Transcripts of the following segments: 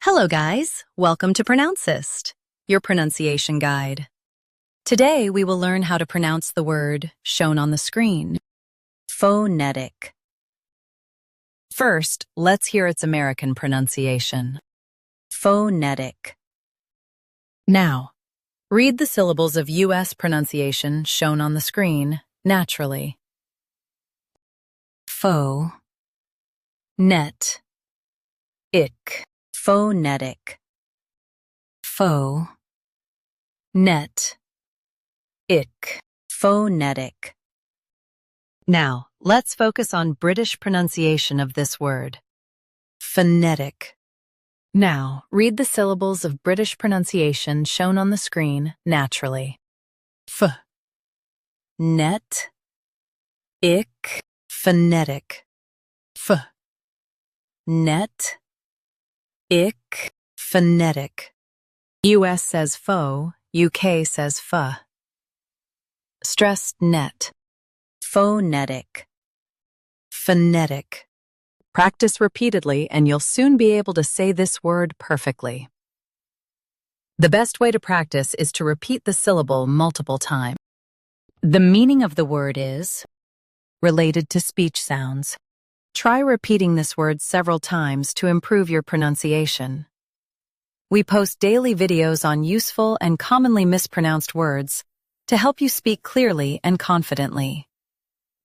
Hello guys, welcome to Pronouncist, your pronunciation guide. Today we will learn how to pronounce the word shown on the screen, phonetic. First, let's hear its American pronunciation, phonetic. Now, read the syllables of U.S. pronunciation shown on the screen naturally. Pho, net, ick. Phonetic. Pho, net, ick. Phonetic. Now, let's focus on British pronunciation of this word. Phonetic. Now, read the syllables of British pronunciation shown on the screen naturally. F, net, ick. Phonetic. F, net, ick. Phonetic. US says pho, UK says pho. Stressed net. Phonetic. Phonetic. Practice repeatedly and you'll soon be able to say this word perfectly. The best way to practice is to repeat the syllable multiple times. The meaning of the word is related to speech sounds. Try repeating this word several times to improve your pronunciation. We post daily videos on useful and commonly mispronounced words to help you speak clearly and confidently.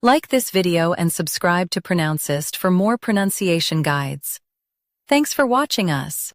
Like this video and subscribe to Pronouncist for more pronunciation guides. Thanks for watching us.